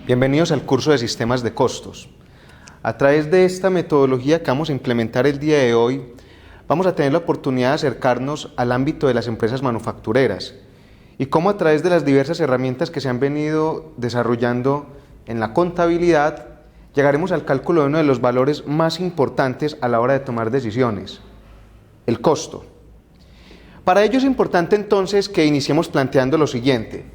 Bienvenidos al curso de sistemas de costos. A través de esta metodología que vamos a implementar el día de hoy, vamos a tener la oportunidad de acercarnos al ámbito de las empresas manufactureras y cómo a través de las diversas herramientas que se han venido desarrollando en la contabilidad, llegaremos al cálculo de uno de los valores más importantes a la hora de tomar decisiones, el costo. Para ello es importante entonces que iniciemos planteando lo siguiente.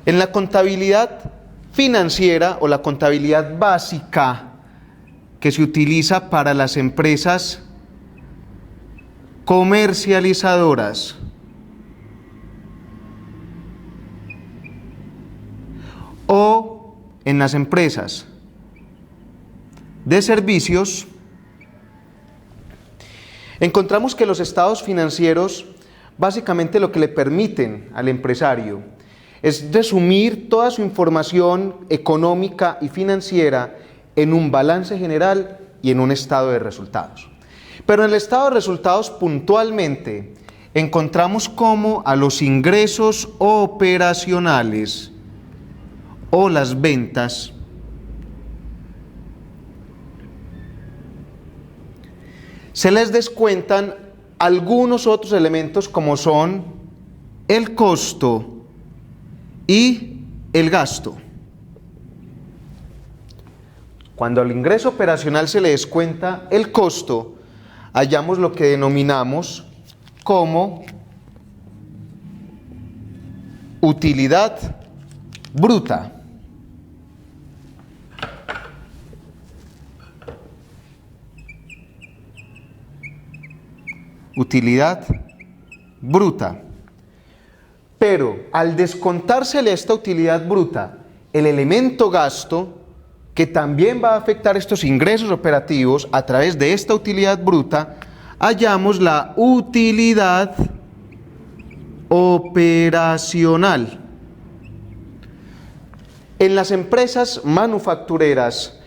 En la contabilidad financiera o la contabilidad básica que se utiliza para las empresas comercializadoras o en las empresas de servicios, encontramos que los estados financieros básicamente lo que le permiten al empresario es resumir toda su información económica y financiera en un balance general y en un estado de resultados. Pero en el estado de resultados puntualmente encontramos cómo a los ingresos operacionales o las ventas se les descuentan algunos otros elementos como son el costo y el gasto. Cuando al ingreso operacional se le descuenta el costo, hallamos lo que denominamos como utilidad bruta. Utilidad bruta. Pero al descontársele esta utilidad bruta el elemento gasto, que también va a afectar estos ingresos operativos a través de esta utilidad bruta, hallamos la utilidad operacional. En las empresas manufactureras,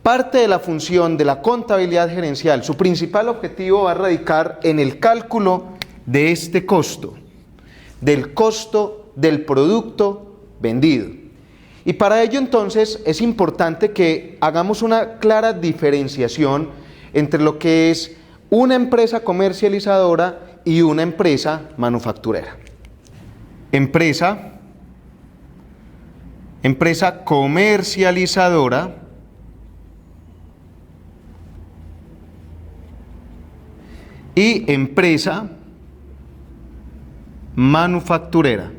parte de la función de la contabilidad gerencial, su principal objetivo va a radicar en el cálculo de este costo, del costo del producto vendido. Y para ello entonces es importante que hagamos una clara diferenciación entre lo que es una empresa comercializadora y una empresa manufacturera. Empresa comercializadora y empresa manufacturera.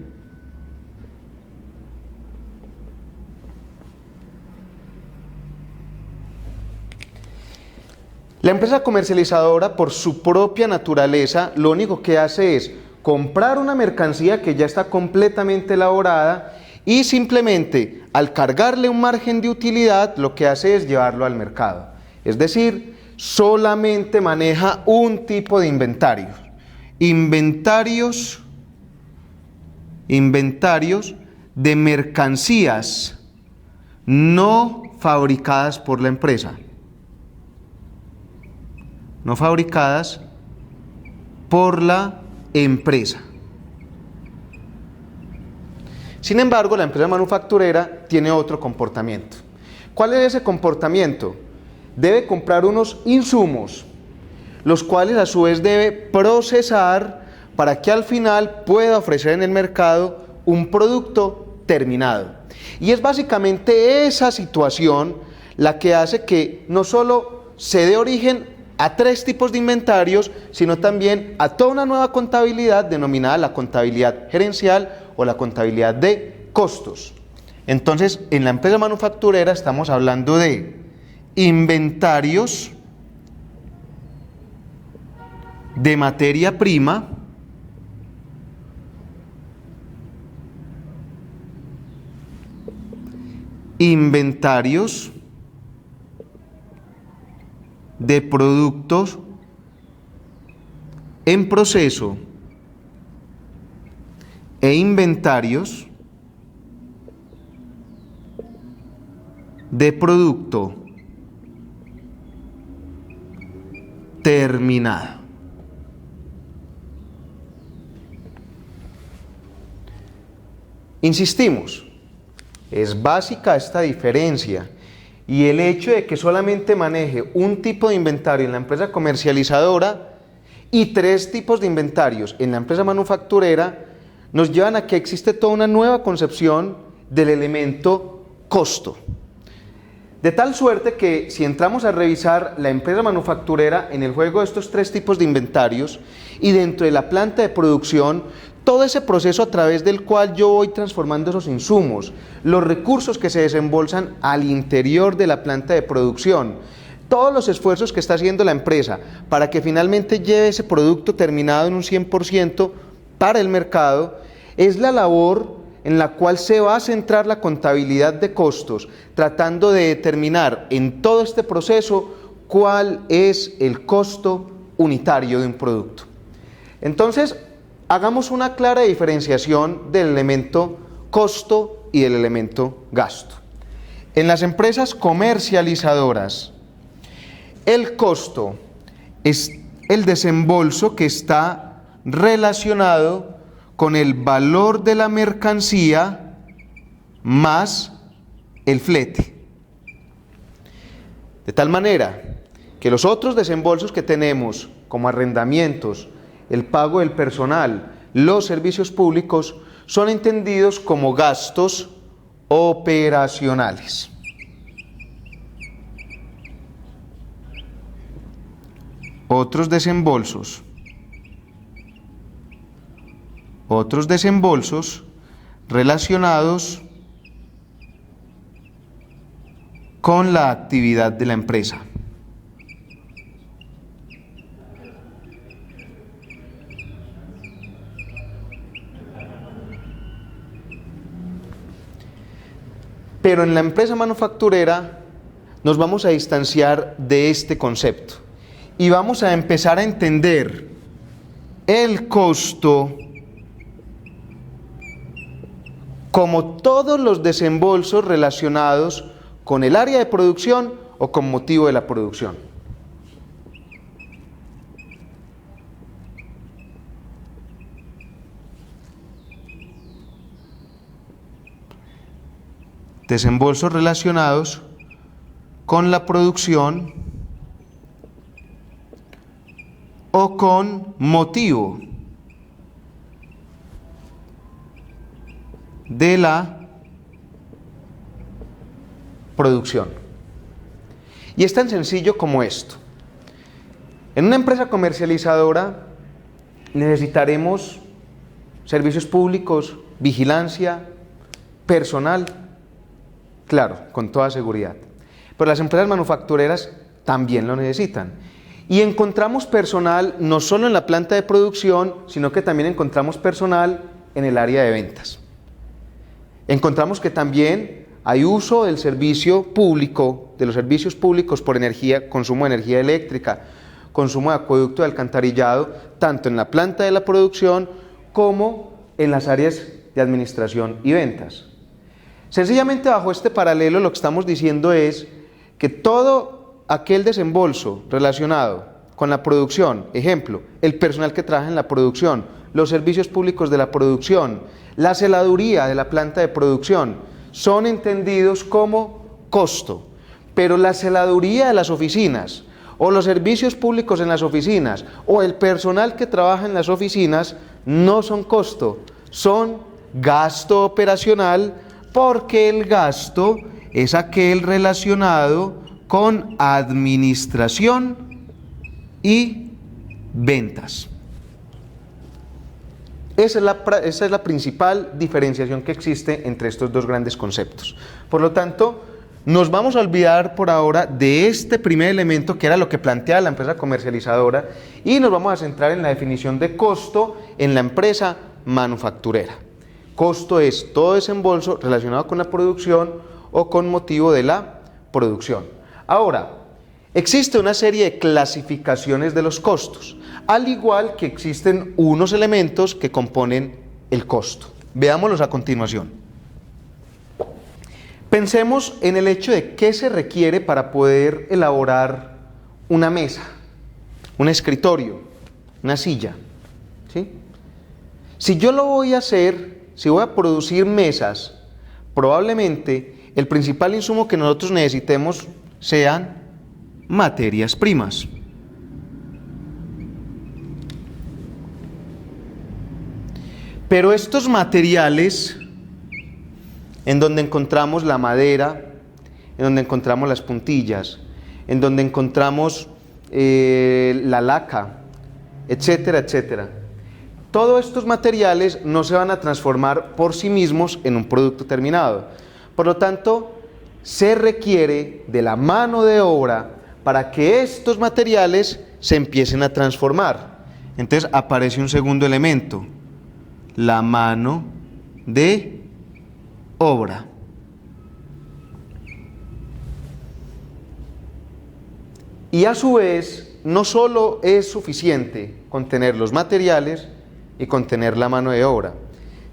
La empresa comercializadora, por su propia naturaleza, lo único que hace es comprar una mercancía que ya está completamente elaborada y simplemente al cargarle un margen de utilidad, lo que hace es llevarlo al mercado. Es decir, solamente maneja un tipo de inventario. Inventarios de mercancías no fabricadas por la empresa. No fabricadas por la empresa. Sin embargo, la empresa manufacturera tiene otro comportamiento. ¿Cuál es ese comportamiento? Debe comprar unos insumos, los cuales a su vez debe procesar para que al final pueda ofrecer en el mercado un producto terminado. Y es básicamente esa situación la que hace que no solo se dé origen a tres tipos de inventarios, sino también a toda una nueva contabilidad denominada la contabilidad gerencial o la contabilidad de costos. Entonces, en la empresa manufacturera estamos hablando de inventarios de materia prima, inventarios de productos en proceso e inventarios de producto terminado. Insistimos, Es básica esta diferencia, y el hecho de que solamente maneje un tipo de inventario en la empresa comercializadora y 3 tipos de inventarios en la empresa manufacturera nos llevan a que existe toda una nueva concepción del elemento costo. De tal suerte que si entramos a revisar la empresa manufacturera en el juego de estos 3 tipos de inventarios y dentro de la planta de producción, todo ese proceso a través del cual yo voy transformando esos insumos, los recursos que se desembolsan al interior de la planta de producción, todos los esfuerzos que está haciendo la empresa para que finalmente lleve ese producto terminado en un 100% para el mercado, es la labor en la cual se va a centrar la contabilidad de costos, tratando de determinar en todo este proceso cuál es el costo unitario de un producto. Entonces, hagamos una clara diferenciación del elemento costo y del elemento gasto. En las empresas comercializadoras, el costo es el desembolso que está relacionado con el valor de la mercancía más el flete. De tal manera que los otros desembolsos que tenemos, como arrendamientos, el pago del personal, los servicios públicos, son entendidos como gastos operacionales. Otros desembolsos relacionados con la actividad de la empresa. Pero en la empresa manufacturera nos vamos a distanciar de este concepto y vamos a empezar a entender el costo como todos los desembolsos relacionados con el área de producción o con motivo de la producción. Desembolsos relacionados con la producción o con motivo de la producción. Y es tan sencillo como esto. En una empresa comercializadora necesitaremos servicios públicos, vigilancia, personal, claro, con toda seguridad. Pero las empresas manufactureras también lo necesitan. Y encontramos personal no solo en la planta de producción, sino que también encontramos personal en el área de ventas. Encontramos que también hay uso del servicio público, de los servicios públicos por energía, consumo de energía eléctrica, consumo de acueducto de alcantarillado, tanto en la planta de la producción como en las áreas de administración y ventas. Sencillamente bajo este paralelo lo que estamos diciendo es que todo aquel desembolso relacionado con la producción, ejemplo, el personal que trabaja en la producción, los servicios públicos de la producción, la celaduría de la planta de producción, son entendidos como costo, pero la celaduría de las oficinas o los servicios públicos en las oficinas o el personal que trabaja en las oficinas no son costo, son gasto operacional, porque el gasto es aquel relacionado con administración y ventas. Esa es la principal diferenciación que existe entre estos dos grandes conceptos. Por lo tanto, nos vamos a olvidar por ahora de este primer elemento que era lo que planteaba la empresa comercializadora y nos vamos a centrar en la definición de costo en la empresa manufacturera. Costo es todo desembolso relacionado con la producción o con motivo de la producción. Ahora, existe una serie de clasificaciones de los costos, al igual que existen unos elementos que componen el costo. Veámoslos a continuación. Pensemos en el hecho de qué se requiere para poder elaborar una mesa, un escritorio, una silla, ¿sí? Si yo lo voy a hacer, si voy a producir mesas probablemente el principal insumo que nosotros necesitemos sean materias primas. Pero estos materiales, en donde encontramos la madera, en donde encontramos las puntillas, en donde encontramos la laca, etcétera, etcétera, todos estos materiales no se van a transformar por sí mismos en un producto terminado. Por lo tanto, se requiere de la mano de obra para que estos materiales se empiecen a transformar. Entonces aparece un segundo elemento, la mano de obra. Y a su vez, no solo es suficiente con tener los materiales y con tener la mano de obra.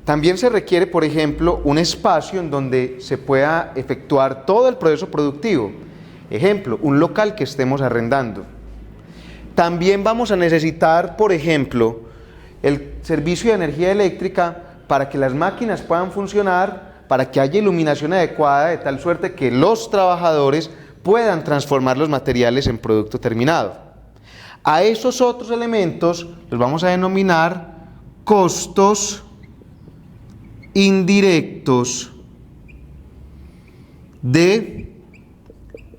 También se requiere, por ejemplo, un espacio en donde se pueda efectuar todo el proceso productivo. Ejemplo, un local que estemos arrendando. También vamos a necesitar, por ejemplo, el servicio de energía eléctrica para que las máquinas puedan funcionar, para que haya iluminación adecuada, de tal suerte que los trabajadores puedan transformar los materiales en producto terminado. A esos otros elementos los vamos a denominar costos indirectos de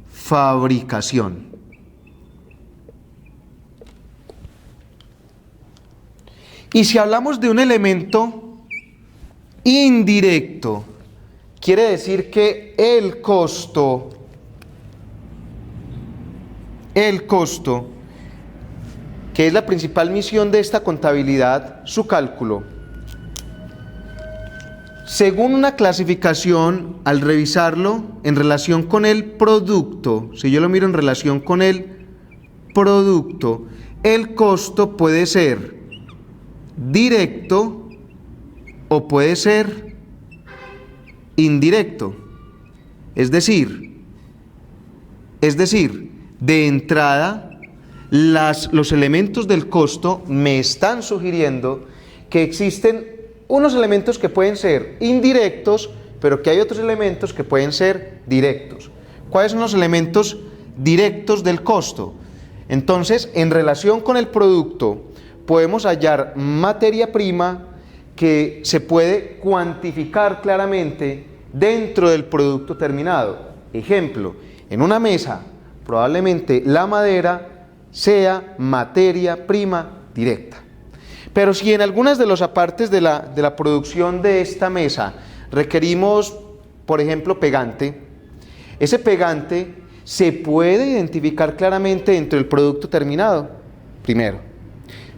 fabricación. Y si hablamos de un elemento indirecto, quiere decir que el costo, que es la principal misión de esta contabilidad, su cálculo, según una clasificación, al revisarlo en relación con el producto, si yo lo miro en relación con el producto, el costo puede ser directo o puede ser indirecto. Es decir, de entrada, los elementos del costo me están sugiriendo que existen unos elementos que pueden ser indirectos, pero que hay otros elementos que pueden ser directos. ¿Cuáles son los elementos directos del costo? Entonces, en relación con el producto, podemos hallar materia prima que se puede cuantificar claramente dentro del producto terminado. Ejemplo, en una mesa, probablemente la madera sea materia prima directa. Pero si en algunas de los apartes de la producción de esta mesa requerimos, por ejemplo, pegante, ese pegante se puede identificar claramente dentro del producto terminado, primero.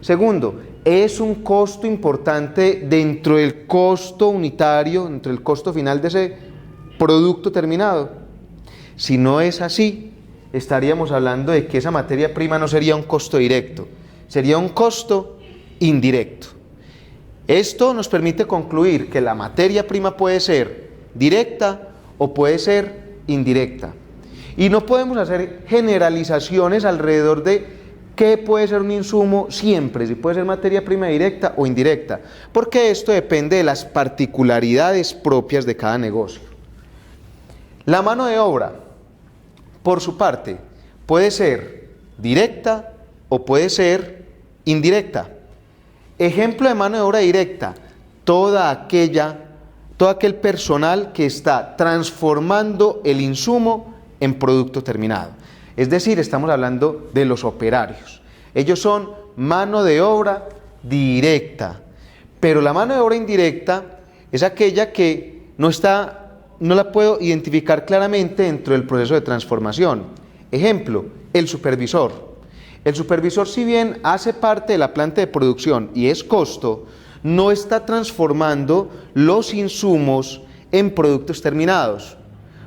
Segundo, es un costo importante dentro del costo unitario, dentro del costo final de ese producto terminado. Si no es así, estaríamos hablando de que esa materia prima no sería un costo directo, sería un costo indirecto. Esto nos permite concluir que la materia prima puede ser directa o puede ser indirecta. Y no podemos hacer generalizaciones alrededor de qué puede ser un insumo siempre, si puede ser materia prima directa o indirecta, porque esto depende de las particularidades propias de cada negocio. La mano de obra, por su parte, puede ser directa o puede ser indirecta. Ejemplo de mano de obra directa, todo aquel personal que está transformando el insumo en producto terminado. Es decir, estamos hablando de los operarios. Ellos son mano de obra directa, pero la mano de obra indirecta es aquella que no la puedo identificar claramente dentro del proceso de transformación. Ejemplo, el supervisor. El supervisor, si bien hace parte de la planta de producción y es costo, no está transformando los insumos en productos terminados.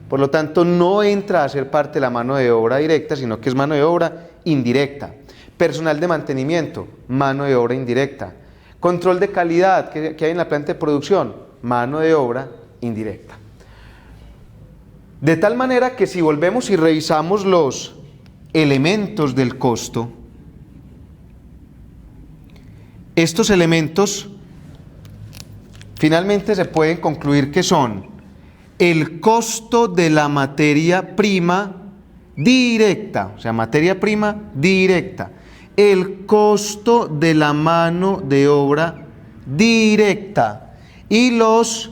Por lo tanto, no entra a ser parte de la mano de obra directa, sino que es mano de obra indirecta. Personal de mantenimiento, mano de obra indirecta. Control de calidad que hay en la planta de producción, mano de obra indirecta. De tal manera que si volvemos y revisamos los elementos del costo, estos elementos finalmente se pueden concluir que son el costo de la materia prima directa, o sea, materia prima directa, el costo de la mano de obra directa y los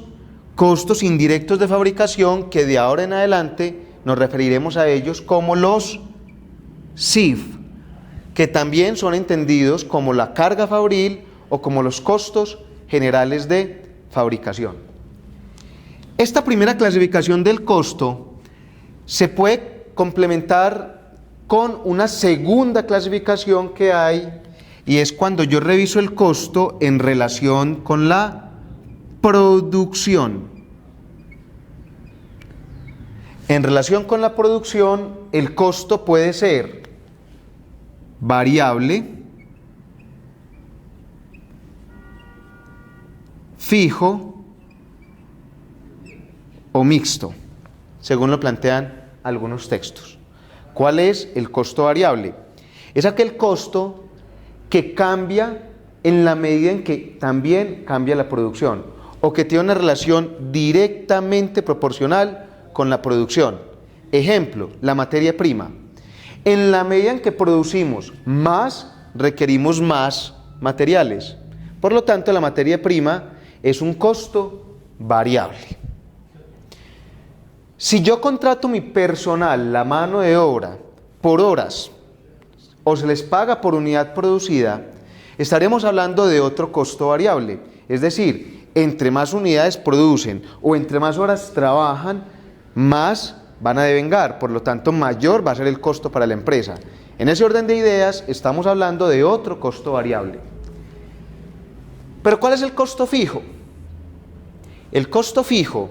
costos indirectos de fabricación, que de ahora en adelante nos referiremos a ellos como los CIF, que también son entendidos como la carga fabril o como los costos generales de fabricación. Esta primera clasificación del costo se puede complementar con una segunda clasificación que hay, y es cuando yo reviso el costo en relación con la producción. En relación con la producción, el costo puede ser variable, fijo o mixto, según lo plantean algunos textos. ¿Cuál es el costo variable? Es aquel costo que cambia en la medida en que también cambia la producción, o que tiene una relación directamente proporcional con la producción. Ejemplo, la materia prima. En la medida en que producimos más, requerimos más materiales. Por lo tanto, la materia prima es un costo variable. Si yo contrato mi personal, la mano de obra, por horas, o se les paga por unidad producida, estaremos hablando de otro costo variable. Es decir, entre más unidades producen o entre más horas trabajan, más van a devengar, por lo tanto mayor va a ser el costo para la empresa. En ese orden de ideas estamos hablando de otro costo variable. Pero ¿cuál es el costo fijo? El costo fijo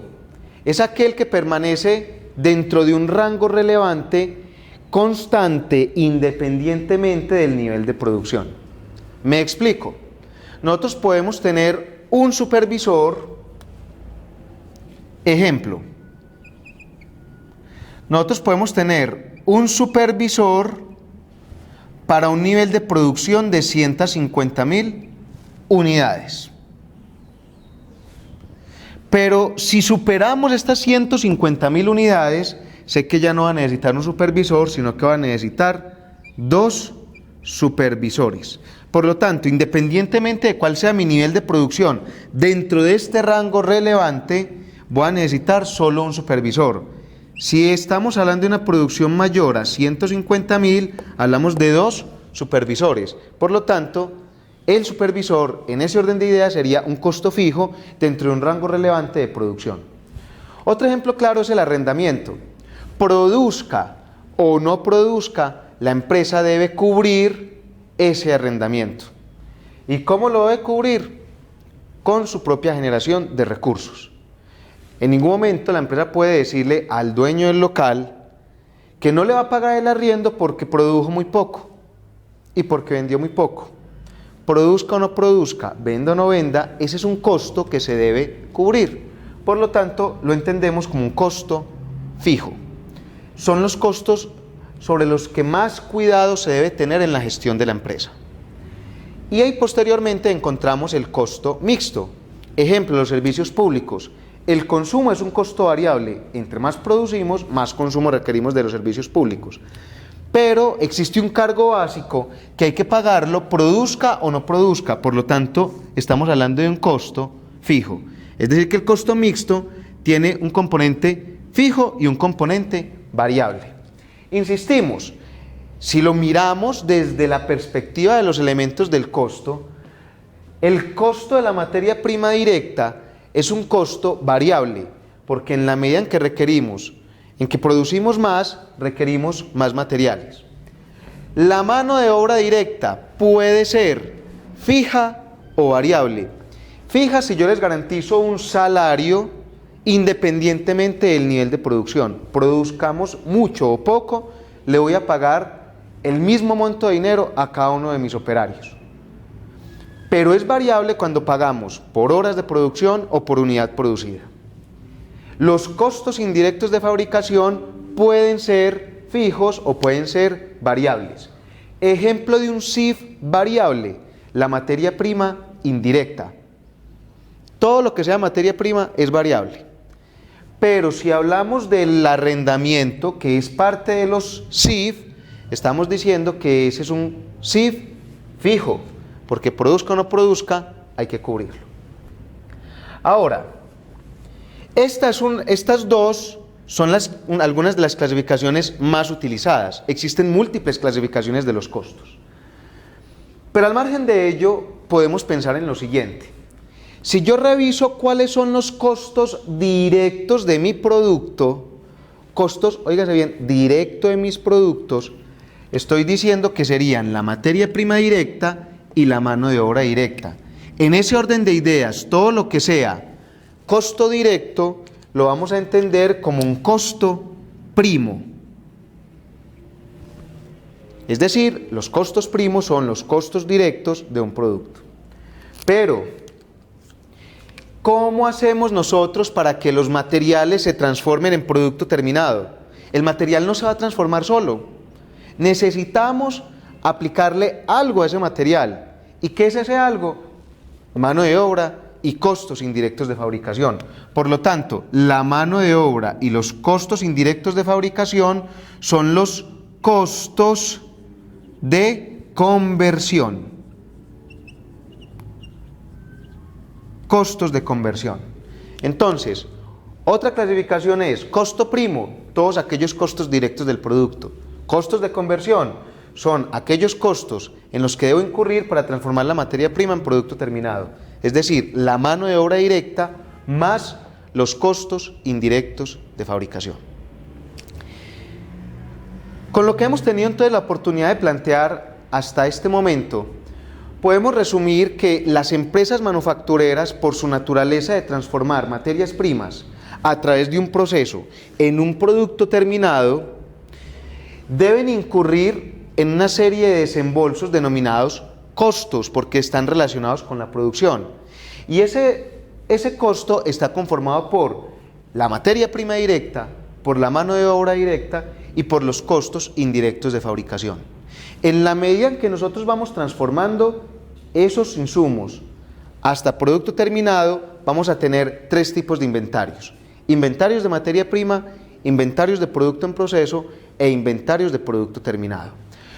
es aquel que permanece dentro de un rango relevante, constante, independientemente del nivel de producción. Me explico. Nosotros podemos tener un supervisor, ejemplo, nosotros podemos tener un supervisor para un nivel de producción de 150.000 unidades. Pero si superamos estas 150.000 unidades, sé que ya no va a necesitar un supervisor, sino que va a necesitar 2 supervisores. Por lo tanto, independientemente de cuál sea mi nivel de producción, dentro de este rango relevante, voy a necesitar solo un supervisor. Si estamos hablando de una producción mayor a 150.000, hablamos de 2 supervisores. Por lo tanto, el supervisor, en ese orden de ideas, sería un costo fijo dentro de un rango relevante de producción. Otro ejemplo claro es el arrendamiento. Produzca o no produzca, la empresa debe cubrir ese arrendamiento. ¿Y cómo lo debe cubrir? Con su propia generación de recursos. En ningún momento la empresa puede decirle al dueño del local que no le va a pagar el arriendo porque produjo muy poco y porque vendió muy poco. Produzca o no produzca, venda o no venda, ese es un costo que se debe cubrir. Por lo tanto, lo entendemos como un costo fijo. Son los costos sobre los que más cuidado se debe tener en la gestión de la empresa. Y ahí posteriormente encontramos el costo mixto. Ejemplo, los servicios públicos. El consumo es un costo variable. Entre más producimos, más consumo requerimos de los servicios públicos. Pero existe un cargo básico que hay que pagarlo, produzca o no produzca. Por lo tanto, estamos hablando de un costo fijo. Es decir, que el costo mixto tiene un componente fijo y un componente variable. Insistimos, si lo miramos desde la perspectiva de los elementos del costo, el costo de la materia prima directa es un costo variable, porque en la medida en que requerimos, en que producimos más, requerimos más materiales. La mano de obra directa puede ser fija o variable. Fija si yo les garantizo un salario independientemente del nivel de producción. Produzcamos mucho o poco, le voy a pagar el mismo monto de dinero a cada uno de mis operarios. Pero es variable cuando pagamos por horas de producción o por unidad producida. Los costos indirectos de fabricación pueden ser fijos o pueden ser variables. Ejemplo de un CIF variable, la materia prima indirecta. Todo lo que sea materia prima es variable. Pero si hablamos del arrendamiento, que es parte de los CIF, estamos diciendo que ese es un CIF fijo, porque produzca o no produzca, hay que cubrirlo. Ahora, estas dos son algunas de las clasificaciones más utilizadas. Existen múltiples clasificaciones de los costos. Pero al margen de ello, podemos pensar en lo siguiente. Si yo reviso cuáles son los costos directos de mi producto, costos, óigase bien, directo de mis productos, estoy diciendo que serían la materia prima directa y la mano de obra directa. En ese orden de ideas, todo lo que sea costo directo lo vamos a entender como un costo primo. Es decir, los costos primos son los costos directos de un producto. Pero, ¿cómo hacemos nosotros para que los materiales se transformen en producto terminado? El material no se va a transformar solo. Necesitamos aplicarle algo a ese material. ¿Y qué es ese algo? Mano de obra y costos indirectos de fabricación. Por lo tanto, la mano de obra y los costos indirectos de fabricación son los costos de conversión. Costos de conversión. Entonces, otra clasificación es costo primo, todos aquellos costos directos del producto. Costos de conversión son aquellos costos en los que debo incurrir para transformar la materia prima en producto terminado. Es decir, la mano de obra directa más los costos indirectos de fabricación. Con lo que hemos tenido entonces la oportunidad de plantear hasta este momento, podemos resumir que las empresas manufactureras, por su naturaleza de transformar materias primas a través de un proceso en un producto terminado, deben incurrir en una serie de desembolsos denominados costos, porque están relacionados con la producción. Y ese costo está conformado por la materia prima directa, por la mano de obra directa y por los costos indirectos de fabricación. En la medida en que nosotros vamos transformando esos insumos hasta producto terminado, vamos a tener tres tipos de inventarios. Inventarios de materia prima, inventarios de producto en proceso e inventarios de producto terminado.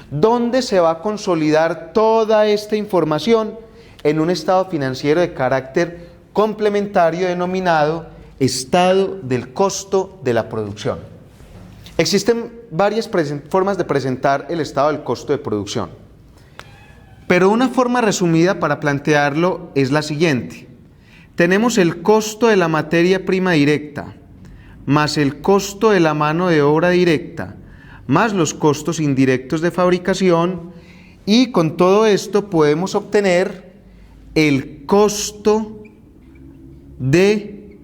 ¿Dónde se va a consolidar toda esta información? En un estado financiero de carácter complementario denominado estado del costo de la producción. Existen varias formas de presentar el estado del costo de producción, pero una forma resumida para plantearlo es la siguiente. Tenemos el costo de la materia prima directa, más el costo de la mano de obra directa, más los costos indirectos de fabricación, y con todo esto podemos obtener el costo de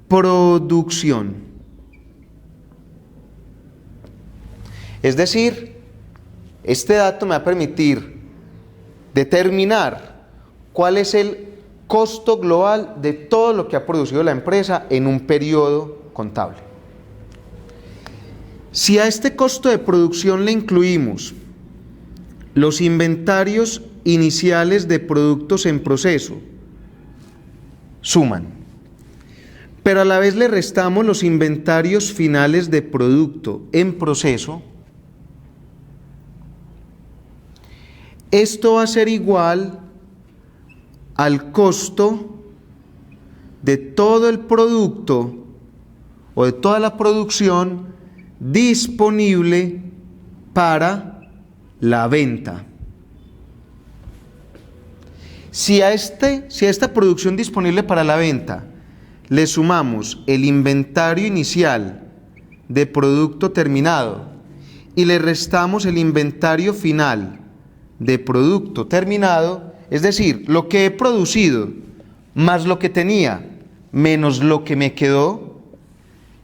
producción. Es decir, este dato me va a permitir determinar cuál es el costo global de todo lo que ha producido la empresa en un periodo contable. Si a este costo de producción le incluimos los inventarios iniciales de productos en proceso, suman, pero a la vez le restamos los inventarios finales de producto en proceso, esto va a ser igual al costo de todo el producto o de toda la producción disponible para la venta. Si a esta producción disponible para la venta le sumamos el inventario inicial de producto terminado y le restamos el inventario final de producto terminado, es decir, lo que he producido más lo que tenía menos lo que me quedó,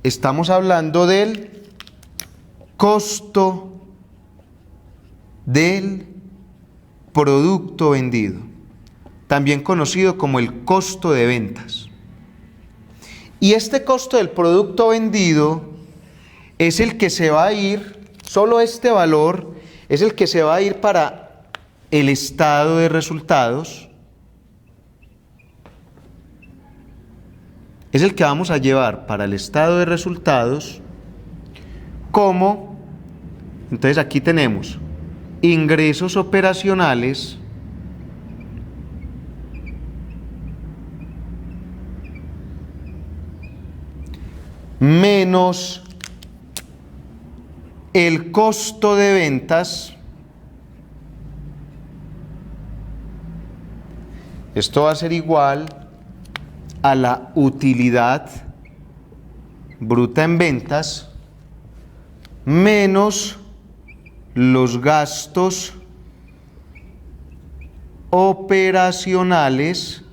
estamos hablando del costo del producto vendido, también conocido como el costo de ventas. Y este costo del producto vendido es el que se va a ir, solo este valor es el que se va a ir para el estado de resultados, es el que vamos a llevar para el estado de resultados como, entonces aquí tenemos ingresos operacionales menos el costo de ventas. Esto va a ser igual a la utilidad bruta en ventas menos los gastos operacionales,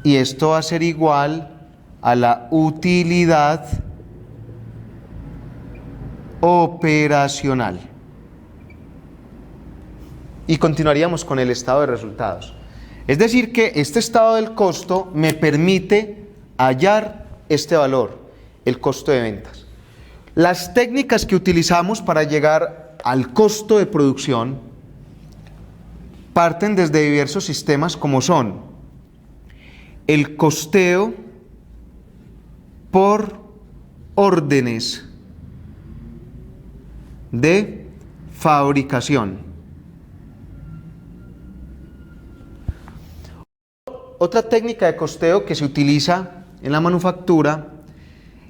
y esto va a ser igual a la utilidad operacional. Y continuaríamos con el estado de resultados. Es decir, que este estado del costo me permite hallar este valor, el costo de ventas. Las técnicas que utilizamos para llegar al costo de producción parten desde diversos sistemas como son el costeo por órdenes de fabricación. Otra técnica de costeo que se utiliza en la manufactura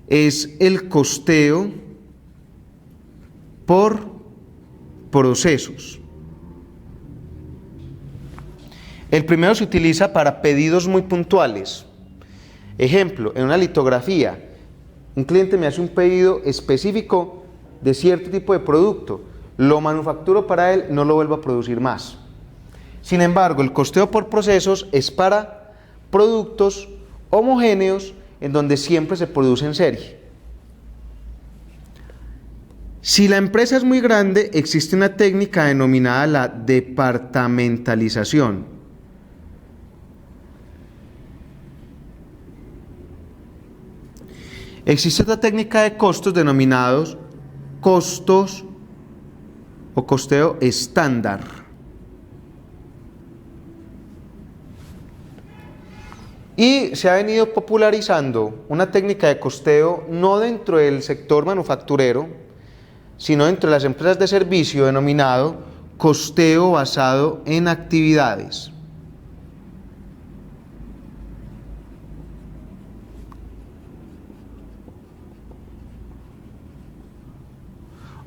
es el costeo por procesos. El primero se utiliza para pedidos muy puntuales. Ejemplo, en una litografía, un cliente me hace un pedido específico de cierto tipo de producto, lo manufacturo para él, no lo vuelvo a producir más. Sin embargo, el costeo por procesos es para productos homogéneos en donde siempre se produce en serie. Si la empresa es muy grande, existe una técnica denominada la departamentalización. Existe otra técnica de costos denominados costos o costeo estándar. Y se ha venido popularizando una técnica de costeo no dentro del sector manufacturero, sino dentro de las empresas de servicio, denominado costeo basado en actividades.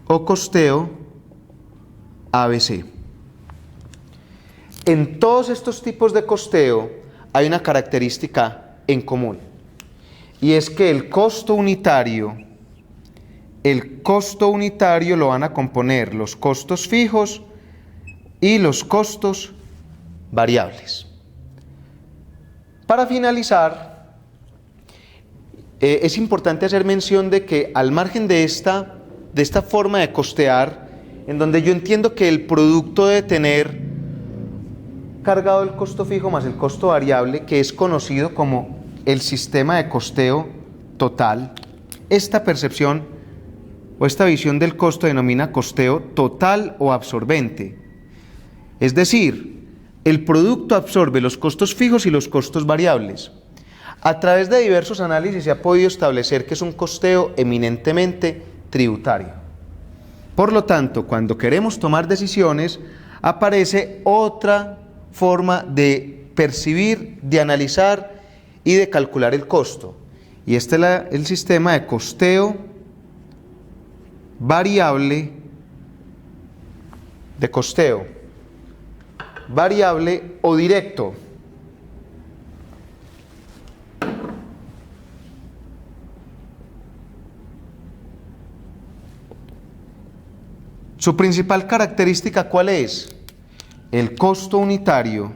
O costeo ABC. En todos estos tipos de costeo hay una característica en común, y es que el costo unitario lo van a componer los costos fijos y los costos variables. Para finalizar, es importante hacer mención de que al margen de esta forma de costear, en donde yo entiendo que el producto debe tener cargado el costo fijo más el costo variable, que es conocido como el sistema de costeo total, esta percepción o esta visión del costo denomina costeo total o absorbente. Es decir, el producto absorbe los costos fijos y los costos variables. A través de diversos análisis se ha podido establecer que es un costeo eminentemente tributario. Por lo tanto, cuando queremos tomar decisiones, aparece otra forma de percibir, de analizar y de calcular el costo. Y este es el sistema de costeo variable, o directo. Su principal característica, ¿cuál es? El costo unitario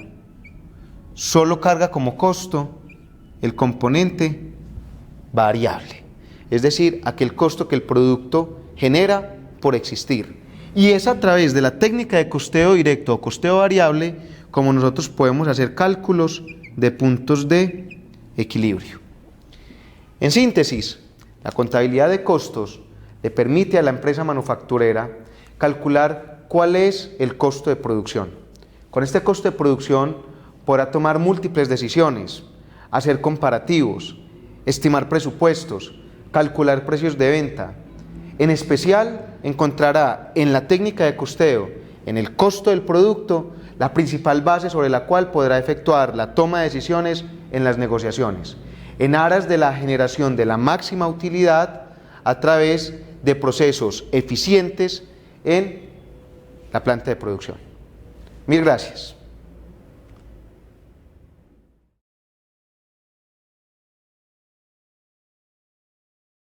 solo carga como costo el componente variable, es decir, aquel costo que el producto genera por existir. Y es a través de la técnica de costeo directo o costeo variable como nosotros podemos hacer cálculos de puntos de equilibrio. En síntesis, la contabilidad de costos le permite a la empresa manufacturera calcular cuál es el costo de producción. Con este costo de producción podrá tomar múltiples decisiones. hacer comparativos, estimar presupuestos, calcular precios de venta. En especial, encontrará en la técnica de costeo, en el costo del producto, la principal base sobre la cual podrá efectuar la toma de decisiones en las negociaciones, en aras de la generación de la máxima utilidad a través de procesos eficientes en la planta de producción. Mil gracias.